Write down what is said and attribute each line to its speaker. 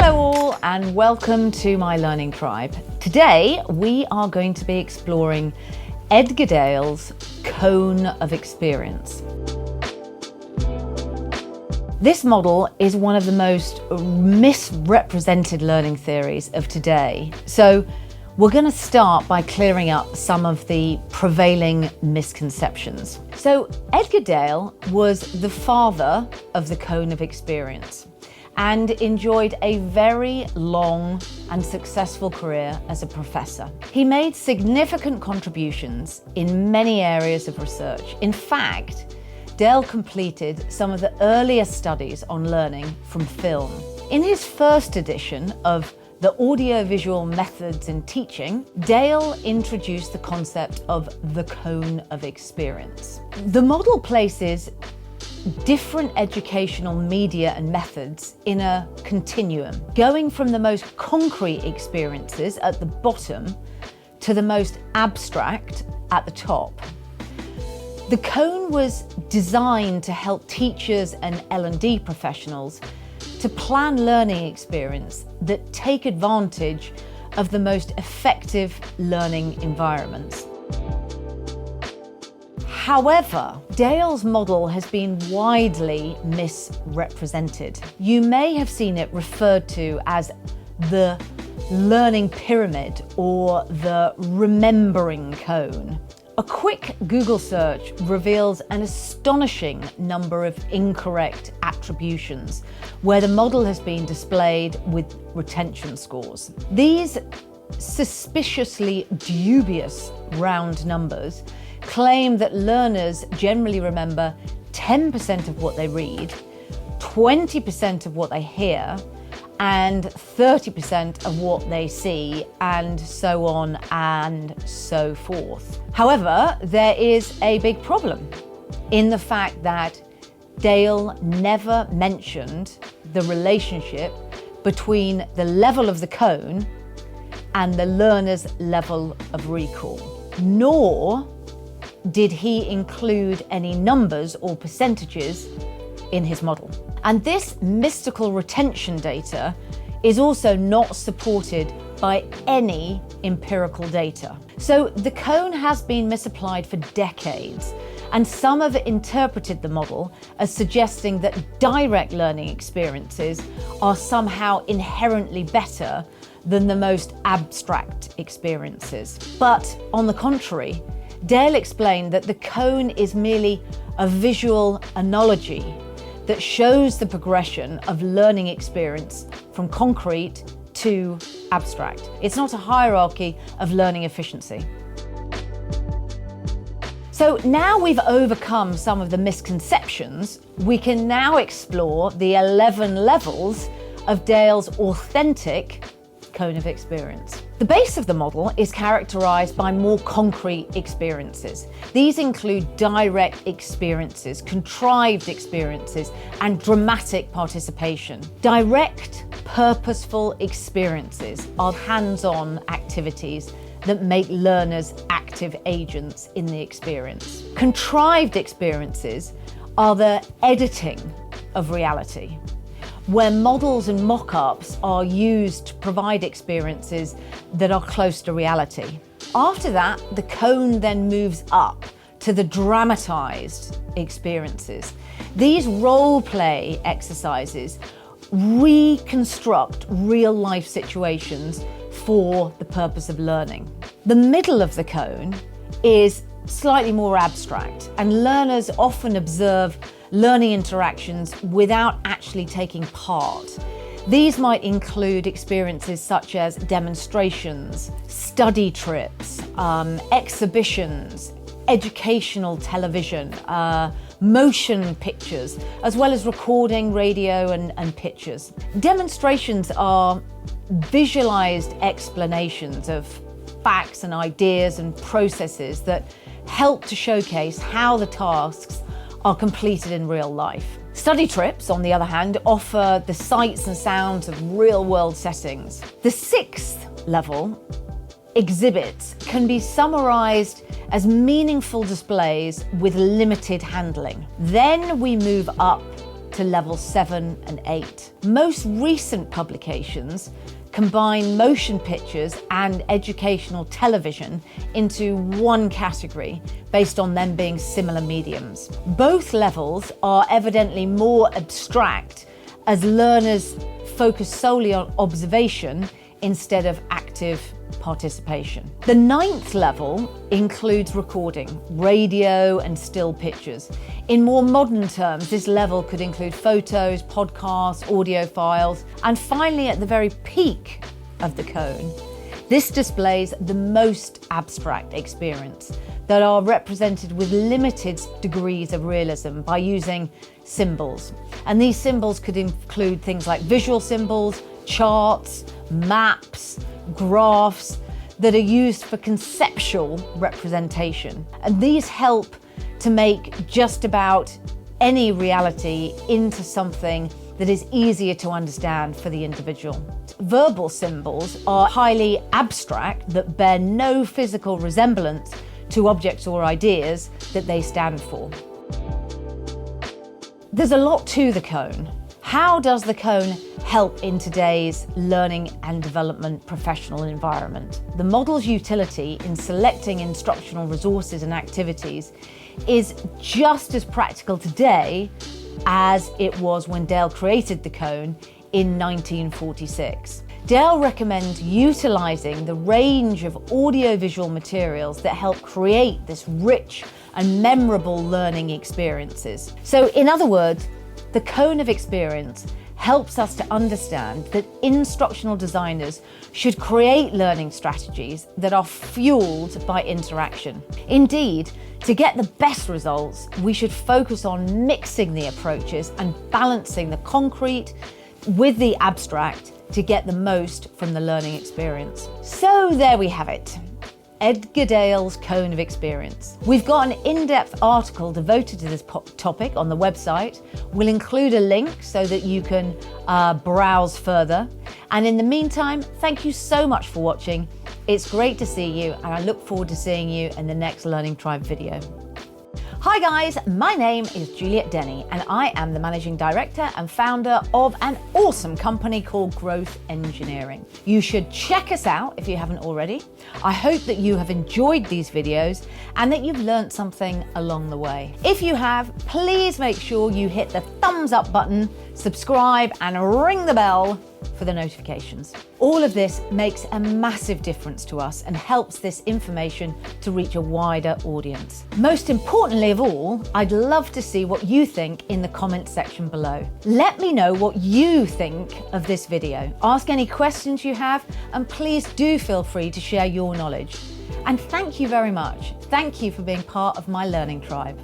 Speaker 1: Hello all and welcome to my learning tribe. Today we are going to be exploring Edgar Dale's cone of experience. This model is one of the most misrepresented learning theories of today. So we're going to start by clearing up some of the prevailing misconceptions. So Edgar Dale was the father of the cone of experience and enjoyed a very long and successful career as a professor. He made significant contributions in many areas of research. In fact, Dale completed some of the earliest studies on learning from film. In his first edition of The Audiovisual Methods in Teaching, Dale introduced the concept of the cone of experience. The model places different educational media and methods in a continuum, going from the most concrete experiences at the bottom to the most abstract at the top. The cone was designed to help teachers and L&D professionals to plan learning experience that take advantage of the most effective learning environments. However, Dale's model has been widely misrepresented. You may have seen it referred to as the learning pyramid or the remembering cone. A quick Google search reveals an astonishing number of incorrect attributions where the model has been displayed with retention scores. These suspiciously dubious round numbers claim that learners generally remember 10% of what they read, 20% of what they hear, and 30% of what they see, and so on and so forth. However, there is a big problem in the fact that Dale never mentioned the relationship between the level of the cone and the learner's level of recall, nor did he include any numbers or percentages in his model. And this mystical retention data is also not supported by any empirical data. So the cone has been misapplied for decades, and some have interpreted the model as suggesting that direct learning experiences are somehow inherently better than the most abstract experiences. But on the contrary, Dale explained that the cone is merely a visual analogy that shows the progression of learning experience from concrete to abstract. It's not a hierarchy of learning efficiency. So now we've overcome some of the misconceptions, we can now explore the 11 levels of Dale's authentic cone of experience. The base of the model is characterized by more concrete experiences. These include direct experiences, contrived experiences, and dramatic participation. Direct, purposeful experiences are hands-on activities that make learners active agents in the experience. Contrived experiences are the editing of reality, where models and mock-ups are used to provide experiences that are close to reality. After that, the cone then moves up to the dramatized experiences. These role-play exercises reconstruct real-life situations for the purpose of learning. The middle of the cone is slightly more abstract, and learners often observe learning interactions without actually taking part. These might include experiences such as demonstrations, study trips, exhibitions, educational television, motion pictures, as well as recording, radio, and pictures. Demonstrations are visualized explanations of facts and ideas and processes that help to showcase how the tasks are completed in real life. Study trips, on the other hand, offer the sights and sounds of real-world settings. The sixth level, exhibits, can be summarized as meaningful displays with limited handling. Then we move up to level 7 and 8. Most recent publications combine motion pictures and educational television into one category based on them being similar mediums. Both levels are evidently more abstract as learners focus solely on observation instead of active participation. The 9th level includes recording, radio and still pictures. In more modern terms, this level could include photos, podcasts, audio files, and finally at the very peak of the cone, this displays the most abstract experience that are represented with limited degrees of realism by using symbols. And these symbols could include things like visual symbols, charts, maps, graphs that are used for conceptual representation. And these help to make just about any reality into something that is easier to understand for the individual. Verbal symbols are highly abstract that bear no physical resemblance to objects or ideas that they stand for. There's a lot to the cone. How does the cone help in today's learning and development professional environment? The model's utility in selecting instructional resources and activities is just as practical today as it was when Dale created the cone in 1946. Dale recommends utilising the range of audiovisual materials that help create this rich and memorable learning experiences. So in other words, the cone of experience helps us to understand that instructional designers should create learning strategies that are fueled by interaction. Indeed, to get the best results, we should focus on mixing the approaches and balancing the concrete with the abstract to get the most from the learning experience. So there we have it. Edgar Dale's Cone of Experience. We've got an in-depth article devoted to this topic on the website. We'll include a link so that you can browse further. And in the meantime, thank you so much for watching. It's great to see you, and I look forward to seeing you in the next Learning Tribe video. Hi guys, my name is Juliette Denny and I am the Managing Director and founder of an awesome company called Growth Engineering. You should check us out if you haven't already. I hope that you have enjoyed these videos and that you've learned something along the way. If you have, please make sure you hit the thumbs up button, subscribe and ring the bell for the notifications. All of this makes a massive difference to us and helps this information to reach a wider audience. Most importantly of all, I'd love to see what you think in the comments section below. Let me know what you think of this video. Ask any questions you have, and please do feel free to share your knowledge. And thank you very much. Thank you for being part of my learning tribe.